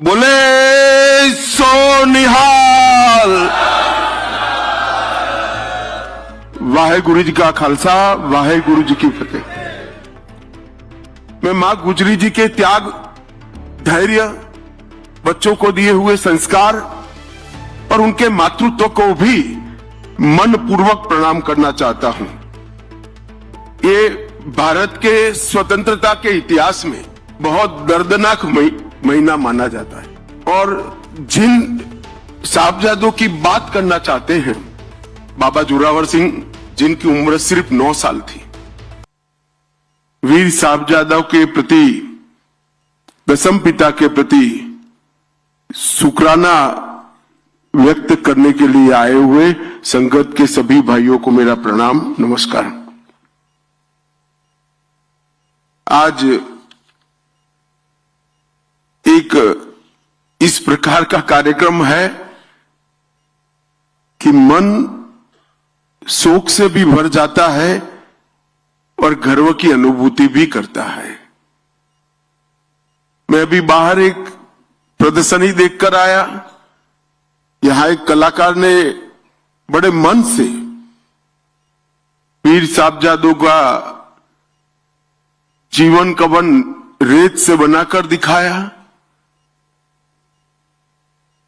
बोले सो निहाल। वाहेगुरु जी का खालसा, वाहेगुरु जी की फतेह। मैं मां गुजरी जी के त्याग, धैर्य, बच्चों को दिए हुए संस्कार और उनके मातृत्व को भी मन पूर्वक प्रणाम करना चाहता हूं। ये भारत के स्वतंत्रता के इतिहास में बहुत दर्दनाक महीना माना जाता है और जिन साहबजादों की बात करना चाहते हैं, बाबा जोरावर सिंह जिनकी उम्र सिर्फ 9 साल थी, वीर साहबजादों के प्रति, दसम पिता के प्रति शुक्राना व्यक्त करने के लिए आए हुए संगत के सभी भाइयों को मेरा प्रणाम, नमस्कार। आज एक इस प्रकार का कार्यक्रम है कि मन शोक से भी भर जाता है और गर्व की अनुभूति भी करता है। मैं अभी बाहर एक प्रदर्शनी देखकर आया। यहां एक कलाकार ने बड़े मन से वीर साहबजादों का जीवन कवन रेत से बनाकर दिखाया।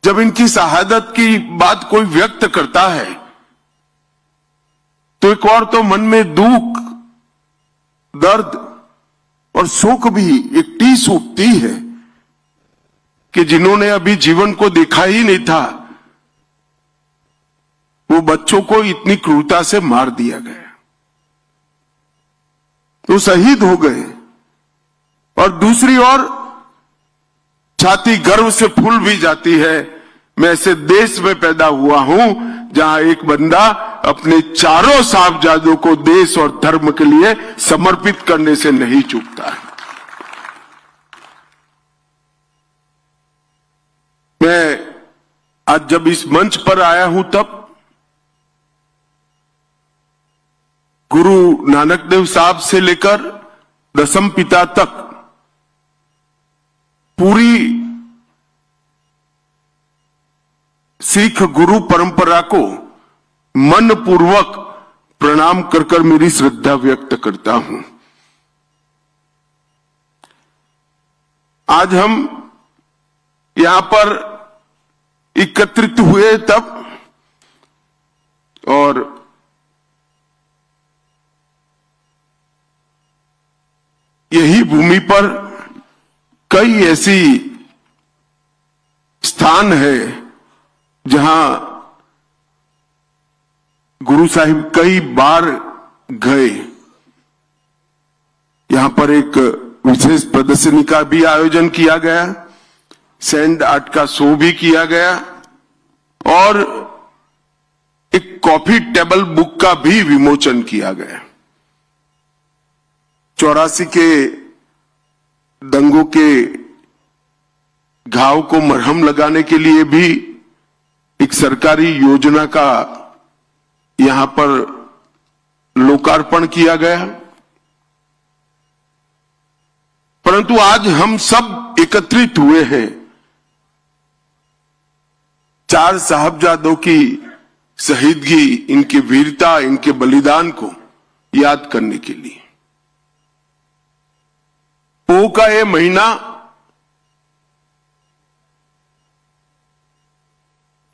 जब इनकी शहादत की बात कोई व्यक्त करता है तो एक और तो मन में दुख, दर्द और शोक भी एक टीस उठती है कि जिन्होंने अभी जीवन को देखा ही नहीं था, वो बच्चों को इतनी क्रूरता से मार दिया गया, तो शहीद हो गए। और दूसरी ओर छाती गर्व से फूल भी जाती है, मैं ऐसे देश में पैदा हुआ हूं जहां एक बंदा अपने चारों साहबजादों को देश और धर्म के लिए समर्पित करने से नहीं चूकता है। मैं आज जब इस मंच पर आया हूं तब गुरु नानक देव साहब से लेकर दसम पिता तक पूरी सिख गुरु परंपरा को मन पूर्वक प्रणाम कर मेरी श्रद्धा व्यक्त करता हूं। आज हम यहां पर एकत्रित हुए तब, और यही भूमि पर कई ऐसी स्थान है जहां गुरु साहिब कई बार गए। यहां पर एक विशेष प्रदर्शनी का भी आयोजन किया गया, सैंड आर्ट का शो भी किया गया और एक कॉफी टेबल बुक का भी विमोचन किया गया। 84 के दंगों के घाव को मरहम लगाने के लिए भी एक सरकारी योजना का यहां पर लोकार्पण किया गया। परंतु आज हम सब एकत्रित हुए हैं 4 साहबजादों की शहीदगी, इनकी वीरता, इनके बलिदान को याद करने के लिए। पोह का ये महीना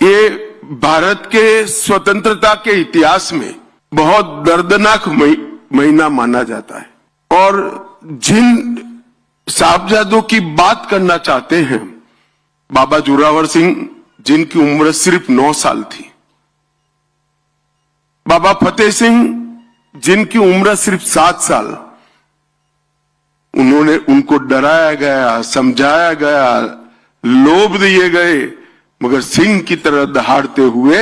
ये भारत के स्वतंत्रता के इतिहास में बहुत दर्दनाक महीना माना जाता है और जिन साहबजादों की बात करना चाहते हैं, बाबा जोरावर सिंह जिनकी उम्र सिर्फ 9 साल थी, बाबा फतेह सिंह जिनकी उम्र सिर्फ 7 साल, उनको डराया गया, समझाया गया, लोभ दिए गए, मगर सिंह की तरह दहाड़ते हुए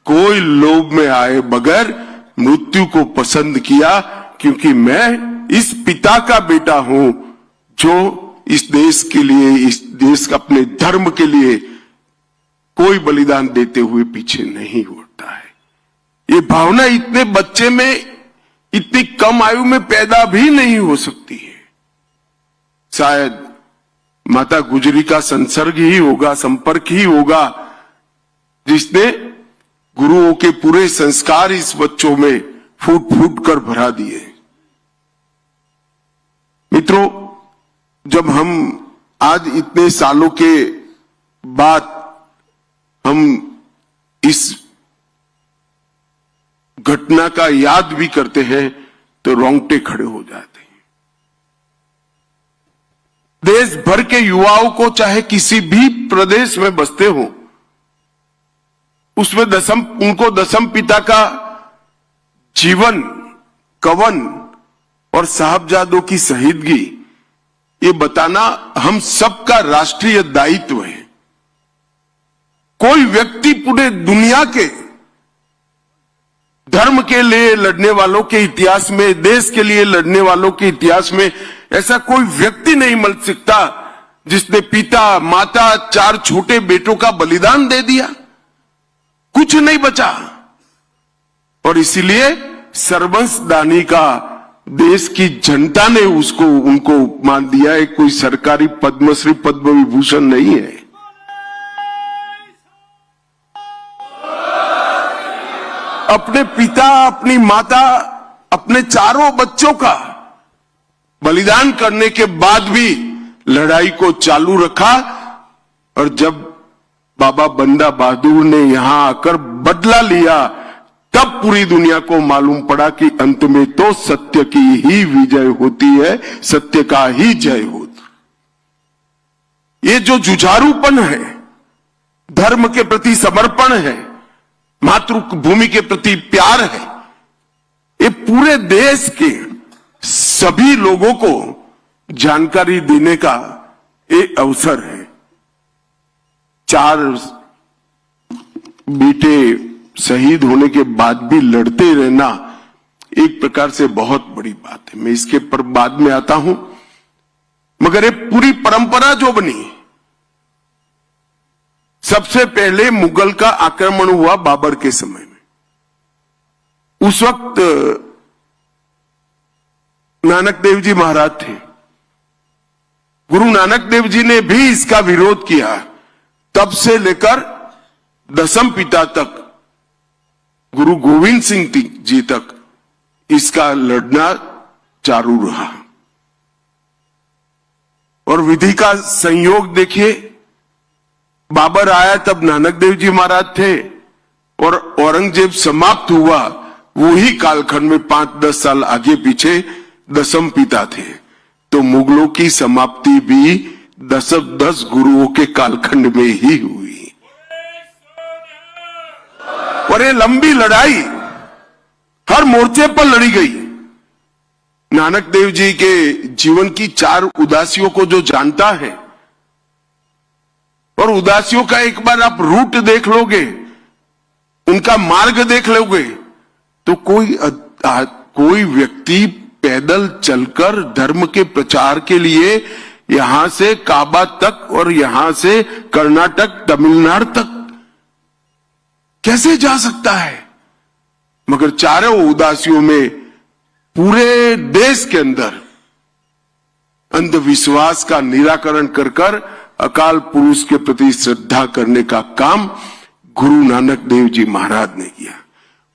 कोई लोभ में आए बगैर मृत्यु को पसंद किया, क्योंकि मैं इस पिता का बेटा हूं जो इस देश के लिए, इस देश का अपने धर्म के लिए कोई बलिदान देते हुए पीछे नहीं हटता है। ये भावना इतने बच्चे में, इतनी कम आयु में पैदा भी नहीं हो सकती है। शायद माता गुजरी का संसर्ग ही होगा, संपर्क ही होगा, जिसने गुरुओं के पूरे संस्कार इस बच्चों में फूट फूट कर भरा दिए। मित्रों, जब हम आज इतने सालों के बाद हम इस घटना का याद भी करते हैं तो रोंगटे खड़े हो जाते हैं। देश भर के युवाओं को, चाहे किसी भी प्रदेश में बसते हो, उसमें उनको दसम पिता का जीवन, कवन और साहबजादों की शहीदगी, ये बताना हम सबका राष्ट्रीय दायित्व है। कोई व्यक्ति पूरे दुनिया के धर्म के लिए लड़ने वालों के इतिहास में, देश के लिए लड़ने वालों के इतिहास में ऐसा कोई व्यक्ति नहीं मिल सकता जिसने पिता, माता, 4 छोटे बेटों का बलिदान दे दिया, कुछ नहीं बचा। और इसीलिए सर्वंस दानी का देश की जनता ने उनको मान दिया है। कोई सरकारी पद्मश्री, पद्म विभूषण नहीं है। अपने पिता, अपनी माता, अपने 4 बच्चों का बलिदान करने के बाद भी लड़ाई को चालू रखा। और जब बाबा बंदा बहादुर ने यहां आकर बदला लिया, तब पूरी दुनिया को मालूम पड़ा कि अंत में तो सत्य की ही विजय होती है, सत्य का ही जय होता। ये जो जुझारूपन है, धर्म के प्रति समर्पण है, मातृभूमि के प्रति प्यार है, ये पूरे देश के सभी लोगों को जानकारी देने का एक अवसर है। 4 बेटे शहीद होने के बाद भी लड़ते रहना एक प्रकार से बहुत बड़ी बात है। मैं इसके पर बाद में आता हूं, मगर ये पूरी परंपरा जो बनी, सबसे पहले मुगल का आक्रमण हुआ बाबर के समय में। उस वक्त नानक देव जी महाराज थे। गुरु नानक देव जी ने भी इसका विरोध किया। तब से लेकर दसम पिता तक, गुरु गोविंद सिंह जी तक इसका लड़ना चालू रहा। और विधि का संयोग देखिए, बाबर आया तब नानक देव जी महाराज थे, और औरंगजेब समाप्त हुआ वही कालखंड में 5-10 साल आगे पीछे दसम पिता थे। तो मुगलों की समाप्ति भी 10 गुरुओं के कालखंड में ही हुई। और ये लंबी लड़ाई हर मोर्चे पर लड़ी गई। नानक देव जी के जीवन की 4 उदासियों को जो जानता है, और उदासियों का एक बार आप रूट देख लोगे, उनका मार्ग देख लोगे, तो कोई व्यक्ति पैदल चलकर धर्म के प्रचार के लिए यहां से काबा तक और यहां से कर्नाटक, तमिलनाडु तक कैसे जा सकता है? मगर चारों उदासियों में पूरे देश के अंदर अंधविश्वास का निराकरण कर अकाल पुरुष के प्रति श्रद्धा करने का काम गुरु नानक देव जी महाराज ने किया।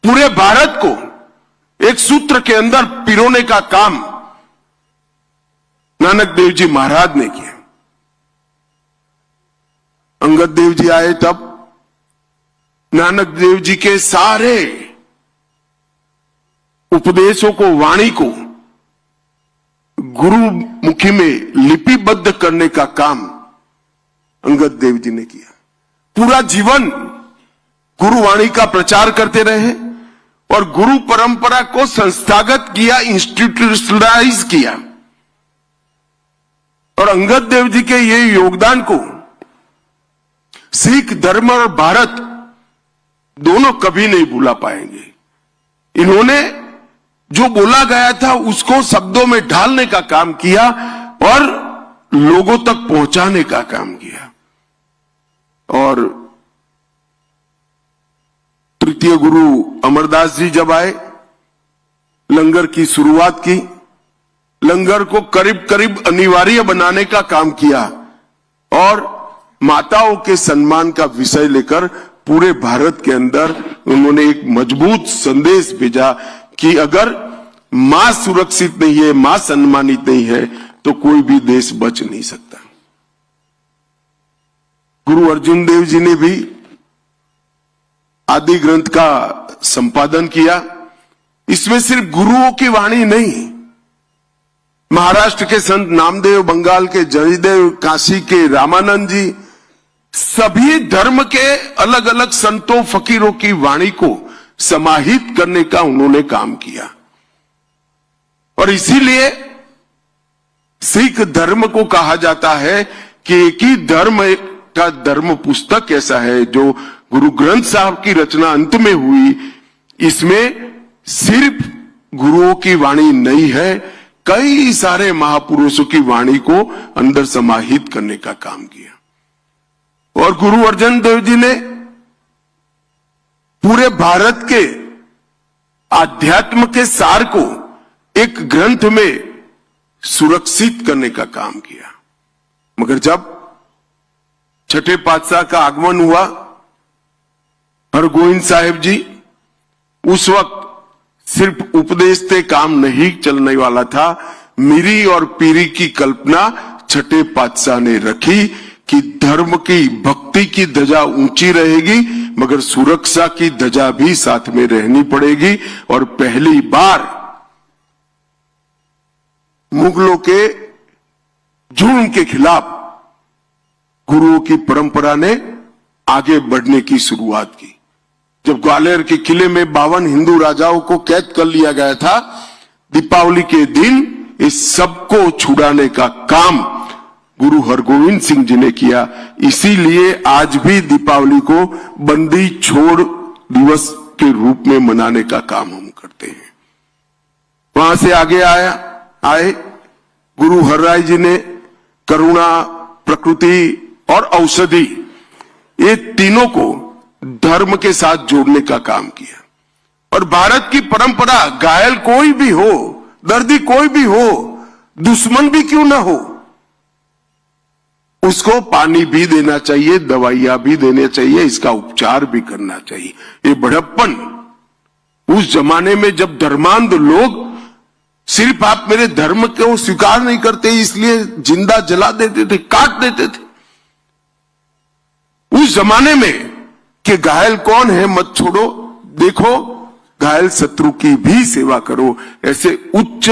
पूरे भारत को एक सूत्र के अंदर पिरोने का काम नानक देव जी महाराज ने किया। अंगद देव जी आए तब नानक देव जी के सारे उपदेशों को, वाणी को गुरुमुखी में लिपिबद्ध करने का काम अंगद देव जी ने किया। पूरा जीवन गुरुवाणी का प्रचार करते रहे और गुरु परंपरा को संस्थागत किया, इंस्टीट्यूशनलाइज किया। और अंगद देव जी के ये योगदान को सिख धर्म और भारत दोनों कभी नहीं भूला पाएंगे। इन्होंने जो बोला गया था उसको शब्दों में ढालने का काम किया और लोगों तक पहुंचाने का काम किया। और तृतीय गुरु अमरदास जी जब आए, लंगर की शुरुआत की, लंगर को करीब करीब अनिवार्य बनाने का काम किया। और माताओं के सम्मान का विषय लेकर पूरे भारत के अंदर उन्होंने एक मजबूत संदेश भेजा कि अगर मां सुरक्षित नहीं है, मां सम्मानित नहीं है, तो कोई भी देश बच नहीं सकता। गुरु अर्जुन देव जी ने भी आदि ग्रंथ का संपादन किया। इसमें सिर्फ गुरुओं की वाणी नहीं, महाराष्ट्र के संत नामदेव, बंगाल के जयदेव, काशी के रामानंद जी, सभी धर्म के अलग अलग संतों फकीरों की वाणी को समाहित करने का उन्होंने काम किया। और इसीलिए सिख धर्म को कहा जाता है कि एक ही धर्म का धर्म पुस्तक ऐसा है जो गुरु ग्रंथ साहब की रचना अंत में हुई। इसमें सिर्फ गुरुओं की वाणी नहीं है, कई सारे महापुरुषों की वाणी को अंदर समाहित करने का काम किया। और गुरु अर्जुन देव जी ने पूरे भारत के आध्यात्म के सार को एक ग्रंथ में सुरक्षित करने का काम किया। मगर जब छठे पातशाह का आगमन हुआ, हरगोविंद साहिब जी, उस वक्त सिर्फ उपदेश से काम नहीं चलने वाला था। मीरी और पीरी की कल्पना छठे पातशाह ने रखी कि धर्म की, भक्ति की ध्वजा ऊंची रहेगी, मगर सुरक्षा की ध्वजा भी साथ में रहनी पड़ेगी। और पहली बार मुगलों के जुल्म के खिलाफ गुरुओं की परंपरा ने आगे बढ़ने की शुरुआत की। जब ग्वालियर के किले में 52 हिंदू राजाओं को कैद कर लिया गया था, दीपावली के दिन इस सबको छुड़ाने का काम गुरु हरगोविंद सिंह जी ने किया। इसीलिए आज भी दीपावली को बंदी छोड़ दिवस के रूप में मनाने का काम हम करते हैं। वहां से आगे आए गुरु हरराय जी ने करुणा, प्रकृति और औषधि, ये तीनों को धर्म के साथ जोड़ने का काम किया। और भारत की परंपरा, घायल कोई भी हो, दर्दी कोई भी हो, दुश्मन भी क्यों ना हो, उसको पानी भी देना चाहिए, दवाइयां भी देनी चाहिए, इसका उपचार भी करना चाहिए। ये बड़प्पन उस जमाने में जब धर्मांध लोग सिर्फ आप मेरे धर्म को स्वीकार नहीं करते इसलिए जिंदा जला देते थे, काट देते थे। उस जमाने में कि घायल कौन है मत छोड़ो, देखो घायल शत्रु की भी सेवा करो, ऐसे उच्च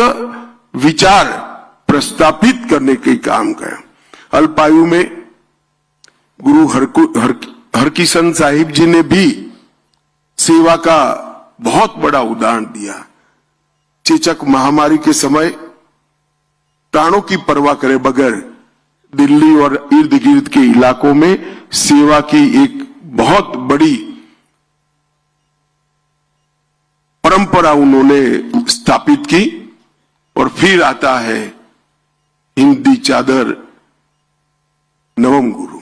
विचार प्रस्तापित करने के काम किया। अल्पायु में गुरु हरकिशन साहिब जी ने भी सेवा का बहुत बड़ा उदाहरण दिया। चेचक महामारी के समय प्राणों की परवाह करे बगैर दिल्ली और इर्द गिर्द के इलाकों में सेवा की एक बहुत बड़ी परंपरा उन्होंने स्थापित की। और फिर आता है हिंदी चादर नवम गुरु।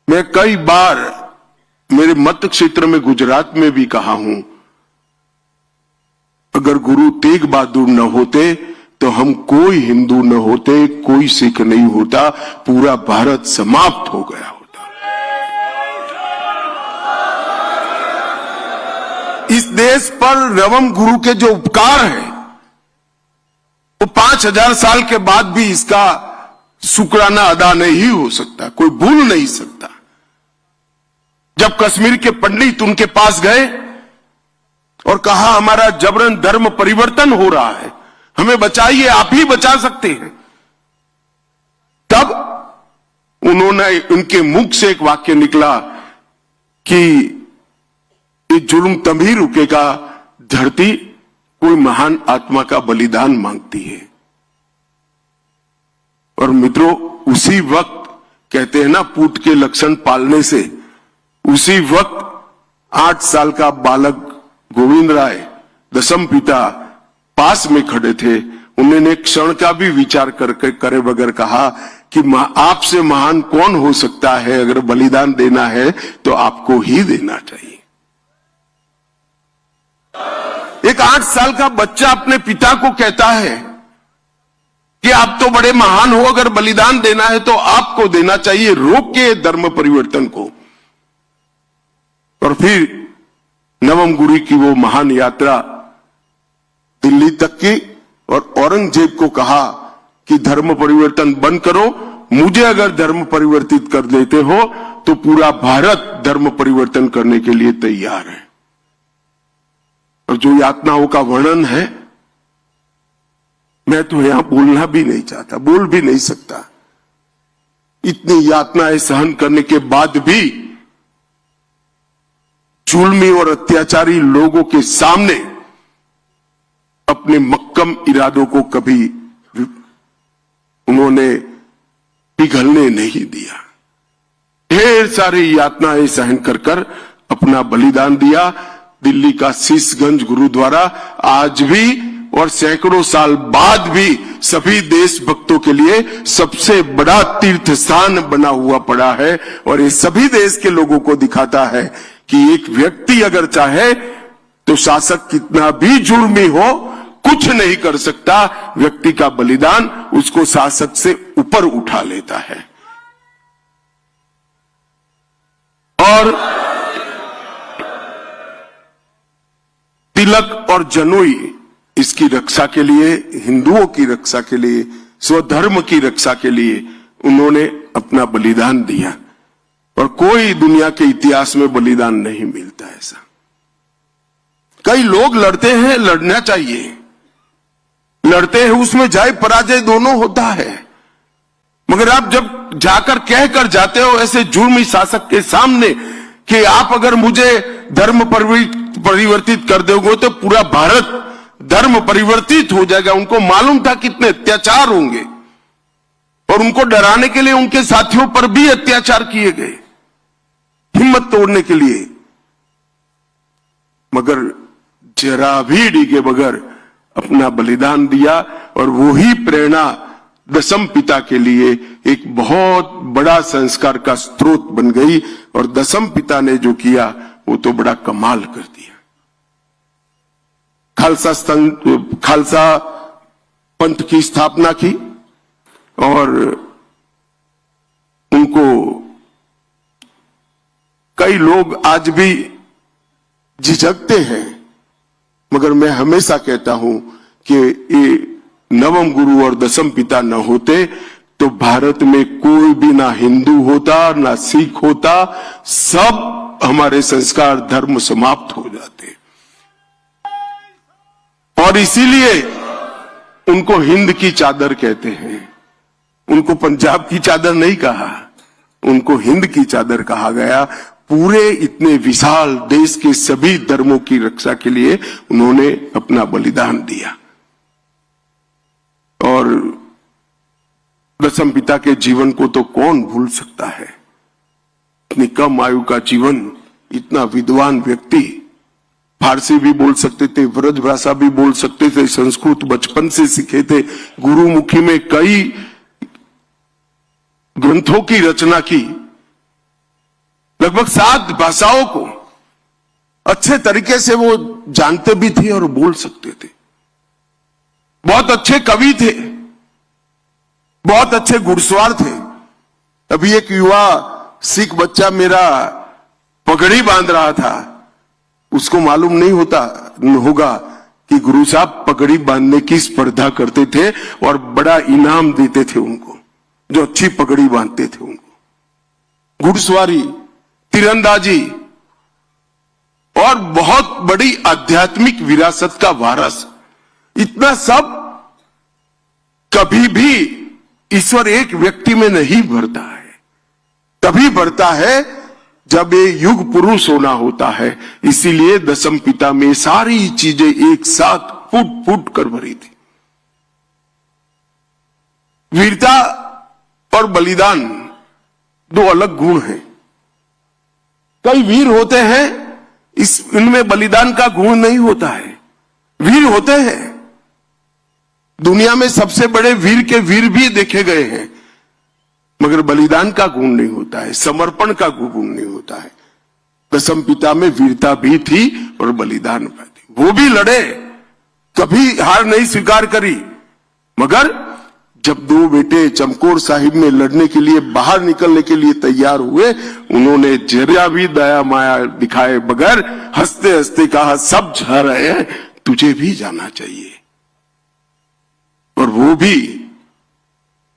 मैं कई बार मेरे मत क्षेत्र में गुजरात में भी कहा हूं, अगर गुरु तेग बहादुर न होते तो हम कोई हिंदू न होते, कोई सिख नहीं होता, पूरा भारत समाप्त हो गया होता। इस देश पर नवम गुरु के जो उपकार है वो 5000 साल के बाद भी इसका शुक्राना अदा नहीं हो सकता, कोई भूल नहीं सकता। जब कश्मीर के पंडित उनके पास गए और कहा हमारा जबरन धर्म परिवर्तन हो रहा है, हमें बचाइए, आप ही बचा सकते हैं, तब उन्होंने उनके मुख से एक वाक्य निकला कि ये जुल्म तभी रुकेगा धरती कोई महान आत्मा का बलिदान मांगती है। और मित्रों, उसी वक्त कहते हैं ना, पूत के लक्षण पालने से, उसी वक्त 8 साल का बालक गोविंद राय, दशम पिता, पास में खड़े थे। उन्होंने एक क्षण का भी विचार करे बगैर कहा कि आपसे महान कौन हो सकता है, अगर बलिदान देना है तो आपको ही देना चाहिए। एक 8 साल का बच्चा अपने पिता को कहता है कि आप तो बड़े महान हो, अगर बलिदान देना है तो आपको देना चाहिए, रोक के धर्म परिवर्तन को। और फिर नवम गुरु की वो महान यात्रा दिल्ली तक की, और औरंगजेब को कहा कि धर्म परिवर्तन बंद करो, मुझे अगर धर्म परिवर्तित कर देते हो तो पूरा भारत धर्म परिवर्तन करने के लिए तैयार है। और जो यातनाओं का वर्णन है, मैं तो यहां बोलना भी नहीं चाहता, बोल भी नहीं सकता। इतनी यातनाएं सहन करने के बाद भी जुल्मी और अत्याचारी लोगों के सामने अपने मक्कम इरादों को कभी उन्होंने पिघलने नहीं दिया। ढेर सारी यातनाएं सहन कर अपना बलिदान दिया। दिल्ली का शीशगंज गुरुद्वारा आज भी और सैकड़ों साल बाद भी सभी देशभक्तों के लिए सबसे बड़ा तीर्थ स्थान बना हुआ पड़ा है। और ये सभी देश के लोगों को दिखाता है कि एक व्यक्ति अगर चाहे तो शासक कितना भी जुर्मी हो कुछ नहीं कर सकता। व्यक्ति का बलिदान उसको शासक से ऊपर उठा लेता है। और तिलक और जनेऊ इसकी रक्षा के लिए, हिंदुओं की रक्षा के लिए, स्वधर्म की रक्षा के लिए उन्होंने अपना बलिदान दिया। और कोई दुनिया के इतिहास में बलिदान नहीं मिलता ऐसा। कई लोग लड़ते हैं, लड़ना चाहिए, लड़ते हैं, उसमें जय पराजय दोनों होता है। मगर आप जब जाकर कहकर जाते हो ऐसे जुर्मी शासक के सामने कि आप अगर मुझे धर्म परिवर्तित कर दोगे तो पूरा भारत धर्म परिवर्तित हो जाएगा। उनको मालूम था कितने अत्याचार होंगे और उनको डराने के लिए उनके साथियों पर भी अत्याचार किए गए, हिम्मत तोड़ने के लिए। मगर जरा भी डिगे बगैर अपना बलिदान दिया। और वही प्रेरणा दशम पिता के लिए एक बहुत बड़ा संस्कार का स्रोत बन गई। और दशम पिता ने जो किया वो तो बड़ा कमाल कर दिया। खालसा पंथ की स्थापना की और उनको कई लोग आज भी झिझकते हैं, मगर मैं हमेशा कहता हूं कि ये नवम गुरु और दशम पिता न होते तो भारत में कोई भी ना हिंदू होता ना सिख होता, सब हमारे संस्कार धर्म समाप्त हो जाते। और इसीलिए उनको हिंद की चादर कहते हैं। उनको पंजाब की चादर नहीं कहा, उनको हिंद की चादर कहा गया। पूरे इतने विशाल देश के सभी धर्मों की रक्षा के लिए उन्होंने अपना बलिदान दिया। और दशम पिता के जीवन को तो कौन भूल सकता है। इतनी कम आयु का जीवन, इतना विद्वान व्यक्ति, फारसी भी बोल सकते थे, ब्रज भाषा भी बोल सकते थे, संस्कृत बचपन से सीखे थे, गुरुमुखी में कई ग्रंथों की रचना की, लगभग 7 भाषाओं को अच्छे तरीके से वो जानते भी थे और बोल सकते थे। बहुत अच्छे कवि थे, बहुत अच्छे घुड़सवार थे। अभी एक युवा सिख बच्चा मेरा पगड़ी बांध रहा था, उसको मालूम नहीं होगा कि गुरु साहब पगड़ी बांधने की स्पर्धा करते थे और बड़ा इनाम देते थे उनको, जो अच्छी पगड़ी बांधते थे उनको। घुड़सवारी, तीरंदाजी और बहुत बड़ी आध्यात्मिक विरासत का वारस, इतना सब कभी भी ईश्वर एक व्यक्ति में नहीं भरता है। तभी भरता है जब ये युग पुरुष होना होता है। इसीलिए दशम पिता में सारी चीजें एक साथ फूट फूट कर भरी थी। वीरता और बलिदान 2 अलग गुण हैं। कई वीर होते हैं, इनमें बलिदान का गुण नहीं होता है। वीर होते हैं, दुनिया में सबसे बड़े वीर के वीर भी देखे गए हैं, मगर बलिदान का गुण नहीं होता है, समर्पण का गुण नहीं होता है। दशम पिता में वीरता भी थी और बलिदान भी थी। वो भी लड़े, कभी हार नहीं स्वीकार करी, मगर जब दो बेटे चमकौर साहिब में लड़ने के लिए बाहर निकलने के लिए तैयार हुए, उन्होंने जरा भी दया माया दिखाए बगैर हंसते हंसते कहा, सब जा रहे हैं, तुझे भी जाना चाहिए। और वो भी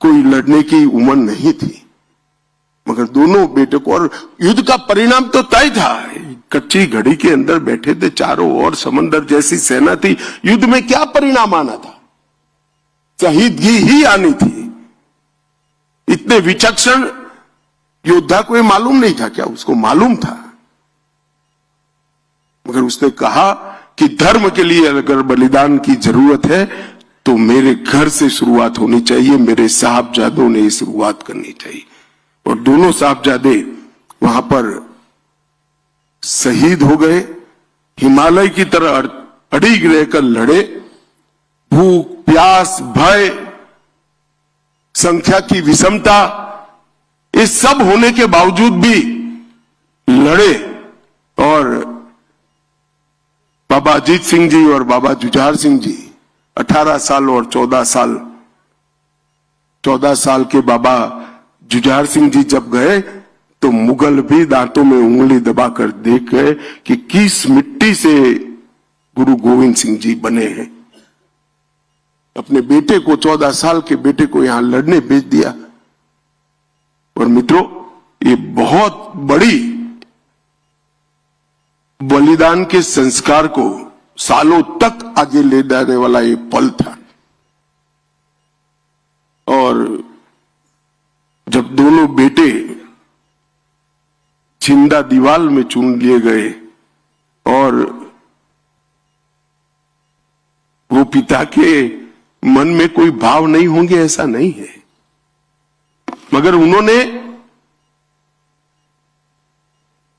कोई लड़ने की उम्र नहीं थी, मगर दोनों बेटे को, और युद्ध का परिणाम तो तय था। कच्ची घड़ी के अंदर बैठे थे, चारों ओर समंदर जैसी सेना थी, युद्ध में क्या परिणाम आना था? शहीदगी ही आनी थी। इतने विचक्षण योद्धा को ये मालूम नहीं था क्या? उसको मालूम था, मगर उसने कहा कि धर्म के लिए अगर बलिदान की जरूरत है तो मेरे घर से शुरुआत होनी चाहिए, मेरे साहबजादों ने शुरुआत करनी चाहिए। और दोनों साहबजादे वहां पर शहीद हो गए। हिमालय की तरह अड़िग रहकर लड़े। भूख, प्यास, भय, संख्या की विषमता, ये सब होने के बावजूद भी लड़े। और बाबा अजीत सिंह जी और बाबा जुझार सिंह जी 18 साल और 14 साल, 14 साल के बाबा जुझार सिंह जी जब गए तो मुगल भी दांतों में उंगली दबाकर देख गए कि किस मिट्टी से गुरु गोविंद सिंह जी बने हैं। अपने बेटे को, 14 साल के बेटे को यहां लड़ने भेज दिया। और मित्रों, ये बहुत बड़ी बलिदान के संस्कार को सालों तक आगे ले जाने वाला ये पल था। और जब दोनों बेटे जिंदा दीवार में चुन लिए गए और वो पिता के मन में कोई भाव नहीं होंगे ऐसा नहीं है, मगर उन्होंने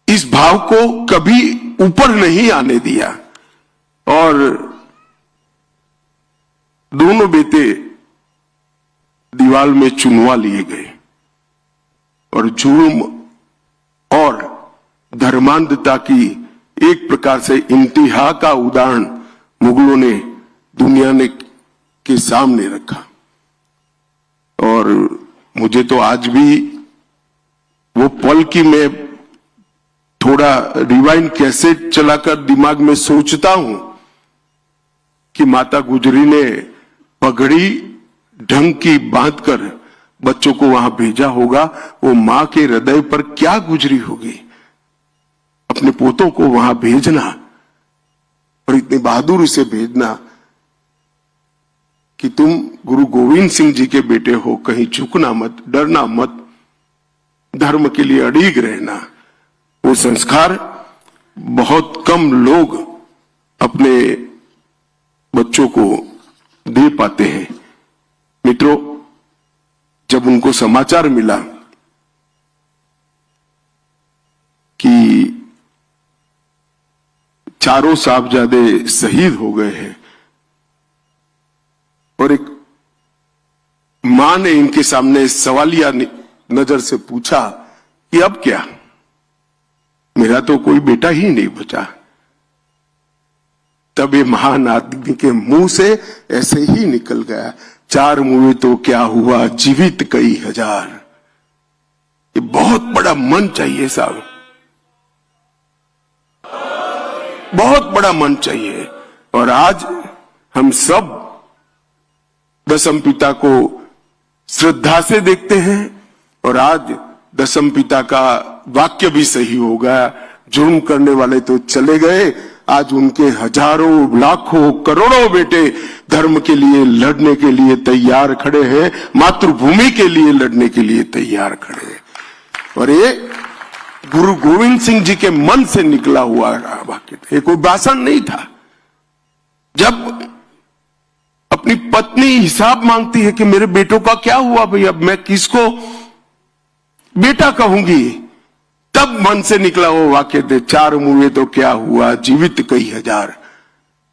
इस भाव को कभी ऊपर नहीं आने दिया। और दोनों बेटे दीवार में चुनवा लिए गए और जुर्म और धर्मांधता की एक प्रकार से इंतहा का उदाहरण मुगलों ने दुनिया ने के सामने रखा। और मुझे तो आज भी वो पल की मैं थोड़ा रिवाइंड कैसेट चलाकर दिमाग में सोचता हूं कि माता गुजरी ने पगड़ी ढंग की बांधकर बच्चों को वहां भेजा होगा। वो मां के हृदय पर क्या गुजरी होगी, अपने पोतों को वहां भेजना और इतनी बहादुरी से भेजना कि तुम गुरु गोविंद सिंह जी के बेटे हो, कहीं झुकना मत, डरना मत, धर्म के लिए अड़िग रहना। वो संस्कार बहुत कम लोग अपने बच्चों को दे पाते हैं। मित्रों, जब उनको समाचार मिला कि चारों साहबजादे शहीद हो गए हैं और एक मां ने इनके सामने सवालिया नजर से पूछा कि अब क्या, मेरा तो कोई बेटा ही नहीं बचा, तब ये महान आदमी के मुंह से ऐसे ही निकल गया, चार मुए तो क्या हुआ, जीवित कई हजार। ये बहुत बड़ा मन चाहिए साहब, बहुत बड़ा मन चाहिए। और आज हम सब दशम पिता को श्रद्धा से देखते हैं और आज दशम पिता का वाक्य भी सही हो गया, जुर्म करने वाले तो चले गए, आज उनके हजारों लाखों करोड़ों बेटे धर्म के लिए लड़ने के लिए तैयार खड़े हैं, मातृभूमि के लिए लड़ने के लिए तैयार खड़े हैं। और ये गुरु गोविंद सिंह जी के मन से निकला हुआ वाक्य था, ये कोई भाषण नहीं था। जब अपनी पत्नी हिसाब मांगती है कि मेरे बेटों का क्या हुआ भाई, अब मैं किसको बेटा कहूंगी, तब मन से निकला वो वाक्य थे, चार मुए तो क्या हुआ, जीवित कई हजार।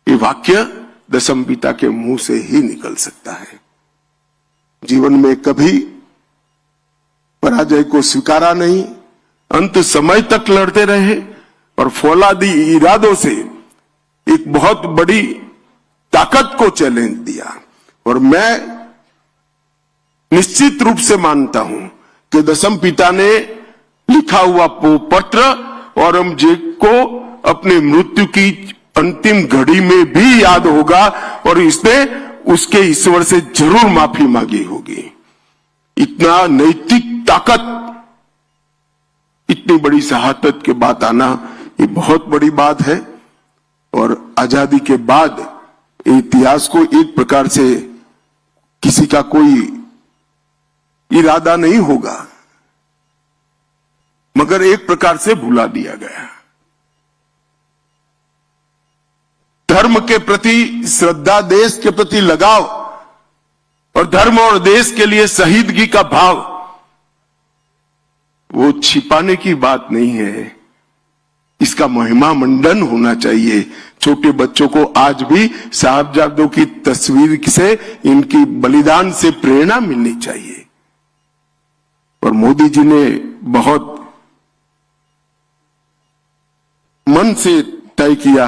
ये वाक्य दशम पिता के मुंह से ही निकल सकता है। जीवन में कभी पराजय को स्वीकारा नहीं, अंत समय तक लड़ते रहे और फौलादी इरादों से एक बहुत बड़ी ताकत को चैलेंज दिया। और मैं निश्चित रूप से मानता हूं कि दसम पिता ने लिखा हुआ वो पत्र औरंगजेब को अपने मृत्यु की अंतिम घड़ी में भी याद होगा और इसने उसके ईश्वर से जरूर माफी मांगी होगी। इतना नैतिक ताकत, इतनी बड़ी शहादत के बाद आना, ये बहुत बड़ी बात है। और आजादी के बाद इतिहास को एक प्रकार से किसी का कोई इरादा नहीं होगा, मगर एक प्रकार से भुला दिया गया। धर्म के प्रति श्रद्धा, देश के प्रति लगाव और धर्म और देश के लिए शहीदगी का भाव, वो छिपाने की बात नहीं है। इसका महिमा मंडन होना चाहिए। छोटे बच्चों को आज भी साहबजादों की तस्वीर से, इनकी बलिदान से प्रेरणा मिलनी चाहिए। और मोदी जी ने बहुत मन से तय किया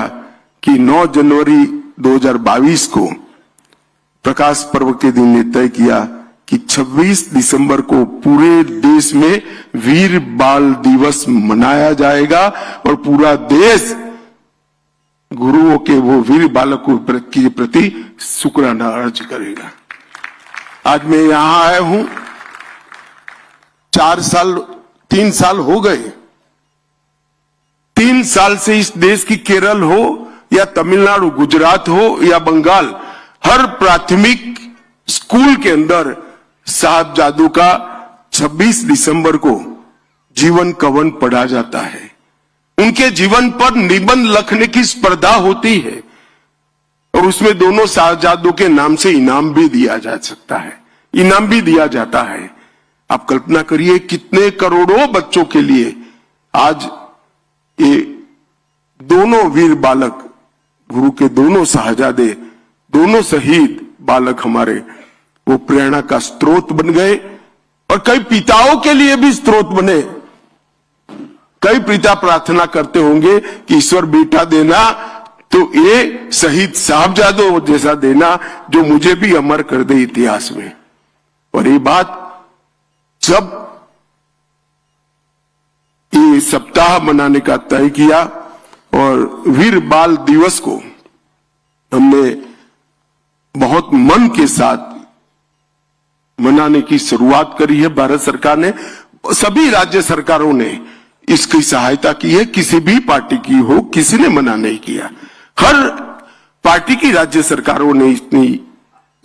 कि 9 जनवरी 2022 को प्रकाश पर्व के दिन ने तय किया कि 26 दिसंबर को पूरे देश में वीर बाल दिवस मनाया जाएगा और पूरा देश गुरुओं के वो वीर बालकों के प्रति शुक्राना अर्ज करेगा। आज मैं यहां आया हूं, 3 साल हो गए। 3 साल से इस देश की केरल हो या तमिलनाडु, गुजरात हो या बंगाल, हर प्राथमिक स्कूल के अंदर साहबजादों का 26 दिसंबर को जीवन कवन पढ़ा जाता है। उनके जीवन पर निबंध लिखने की स्पर्धा होती है और उसमें दोनों साहबजादों के नाम से इनाम भी दिया जा सकता है, इनाम भी दिया जाता है। आप कल्पना करिए कितने करोड़ों बच्चों के लिए आज ये दोनों वीर बालक, गुरु के दोनों साहबजादे, दोनों शहीद बालक हमारे, वो प्रेरणा का स्रोत बन गए और कई पिताओं के लिए भी स्रोत बने। कई पिता प्रार्थना करते होंगे कि ईश्वर बेटा देना तो ये शहीद साहबजादों जैसा देना जो मुझे भी अमर कर दे इतिहास में। और ये बात जब ये सप्ताह मनाने का तय किया और वीर बाल दिवस को हमने बहुत मन के साथ मनाने की शुरुआत करी है भारत सरकार ने, सभी राज्य सरकारों ने इसकी सहायता की है। किसी भी पार्टी की हो, किसी ने मना नहीं किया। हर पार्टी की राज्य सरकारों ने इतनी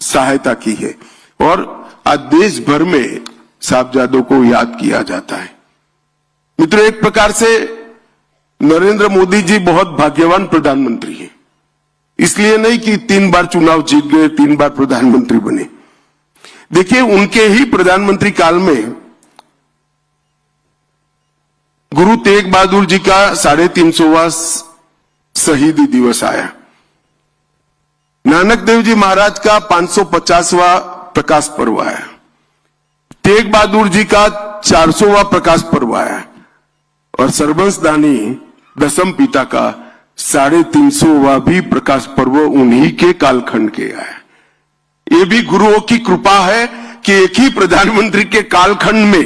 सहायता की है और आज देश भर में साहबजादों को याद किया जाता है। मित्रों, एक प्रकार से नरेंद्र मोदी जी बहुत भाग्यवान प्रधानमंत्री हैं। इसलिए नहीं कि 3 बार चुनाव जीत गए, 3 बार प्रधानमंत्री बने। देखिए, उनके ही प्रधानमंत्री काल में गुरु तेग बहादुर जी का 350वां शहीदी दिवस आया। नानक देव जी महाराज का 550वां प्रकाश पर्व आया। तेग बहादुर जी का 400वां प्रकाश पर्व आया और सर्वंसदानी दसम पिता का 350वां भी प्रकाश पर्व उन्हीं के कालखंड के आया। ये भी गुरुओं की कृपा है कि एक ही प्रधानमंत्री के कालखंड में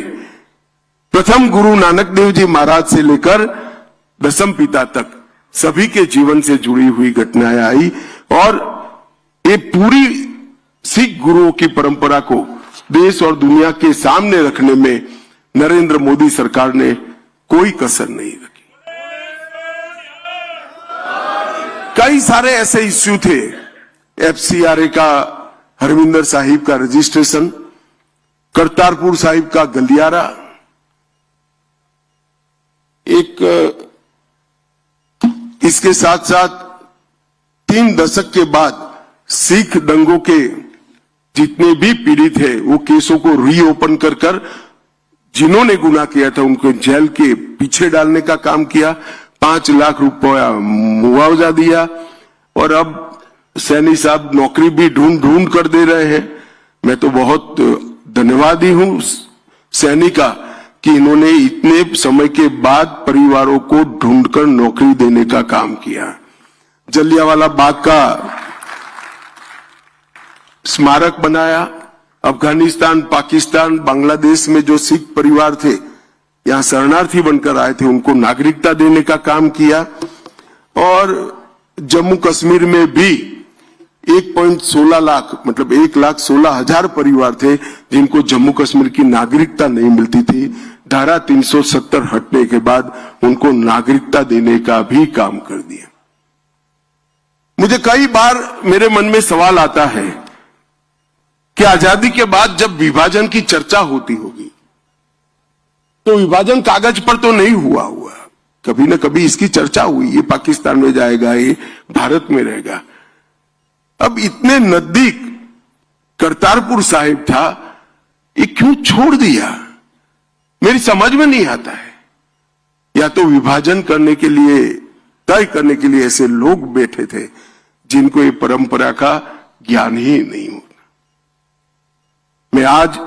प्रथम गुरु नानक देव जी महाराज से लेकर दसम पिता तक सभी के जीवन से जुड़ी हुई घटनाएं आई और ये पूरी सिख गुरुओं की परंपरा को देश और दुनिया के सामने रखने में नरेंद्र मोदी सरकार ने कोई कसर नहीं रखी। कई सारे ऐसे इश्यू थे, FCRA का हरमिंदर साहिब का रजिस्ट्रेशन, करतारपुर साहिब का गलियारा, इसके साथ साथ 3 दशक के बाद सिख दंगों के जितने भी पीड़ित है वो केसों को रीओपन कर जिन्होंने गुनाह किया था उनको जेल के पीछे डालने का काम किया। 5 लाख रुपया मुआवजा दिया और अब सैनी साहब नौकरी भी ढूंढ कर दे रहे हैं। मैं तो बहुत धन्यवादी हूं सैनी का कि इन्होंने इतने समय के बाद परिवारों को ढूंढकर नौकरी देने का काम किया। जलियांवाला बाग का स्मारक बनाया, अफगानिस्तान, पाकिस्तान, बांग्लादेश में जो सिख परिवार थे, यहाँ शरणार्थी बनकर आए थे, उनको नागरिकता देने का काम किया। और जम्मू कश्मीर में भी 1.16 लाख मतलब 1,16,000 परिवार थे जिनको जम्मू कश्मीर की नागरिकता नहीं मिलती थी। धारा 370 हटने के बाद उनको नागरिकता देने का भी काम कर दिया। मुझे कई बार मेरे मन में सवाल आता है कि आजादी के बाद जब विभाजन की चर्चा होती होगी तो विभाजन कागज पर तो नहीं हुआ, कभी न कभी इसकी चर्चा हुई, ये पाकिस्तान में जाएगा, ये भारत में रहेगा। अब इतने नजदीक करतारपुर साहिब था, ये क्यों छोड़ दिया, मेरी समझ में नहीं आता है। या तो विभाजन करने के लिए, तय करने के लिए ऐसे लोग बैठे थे जिनको ये परंपरा का ज्ञान ही नहीं होता। मैं आज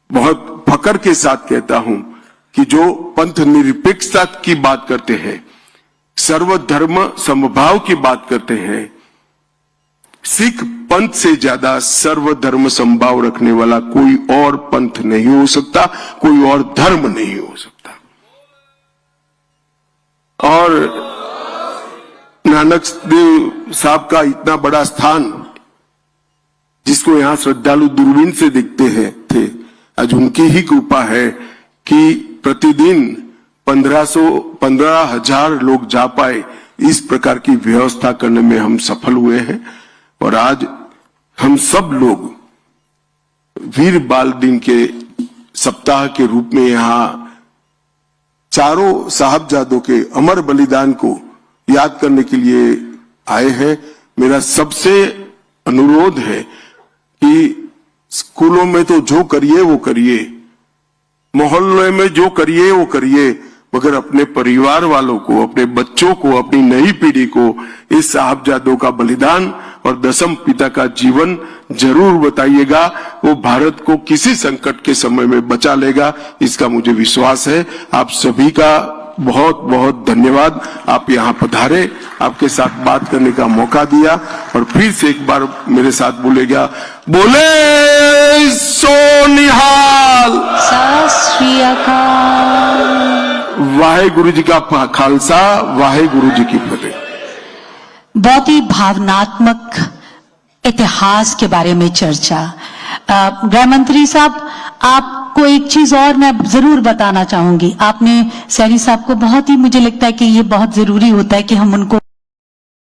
बहुत फक्र के साथ कहता हूं कि जो पंथ निरपेक्षता की बात करते हैं, सर्वधर्म समभाव की बात करते हैं, सिख पंथ से ज्यादा सर्वधर्म समभाव रखने वाला कोई और पंथ नहीं हो सकता, कोई और धर्म नहीं हो सकता। और नानक देव साहब का इतना बड़ा स्थान, जिसको यहां श्रद्धालु दूरबीन से देखते हैं थे, आज उनकी ही कृपा है कि प्रतिदिन 15,000 लोग जा पाए, इस प्रकार की व्यवस्था करने में हम सफल हुए हैं। और आज हम सब लोग वीर बाल दिन के सप्ताह के रूप में यहां चारों साहबजादों के अमर बलिदान को याद करने के लिए आए हैं। मेरा सबसे अनुरोध है कि स्कूलों में तो जो करिए वो करिए, मोहल्ले में जो करिए वो करिए, मगर अपने परिवार वालों को, अपने बच्चों को, अपनी नई पीढ़ी को इस साहबजादों का बलिदान और दशम पिता का जीवन जरूर बताइएगा। वो भारत को किसी संकट के समय में बचा लेगा, इसका मुझे विश्वास है। आप सभी का बहुत बहुत धन्यवाद। आप यहाँ पधारे, आपके साथ बात करने का मौका दिया, और फिर से एक बार मेरे साथ बोलेगा, बोले सो निहाल, सत श्री अकाल। वाहेगुरु जी का खालसा, वाहेगुरु जी की फतेह। बहुत ही भावनात्मक इतिहास के बारे में चर्चा। गृह मंत्री साहब, आपको एक चीज और मैं जरूर बताना चाहूंगी। आपने सैनी साहब को बहुत ही, मुझे लगता है कि ये बहुत जरूरी होता है कि हम उनको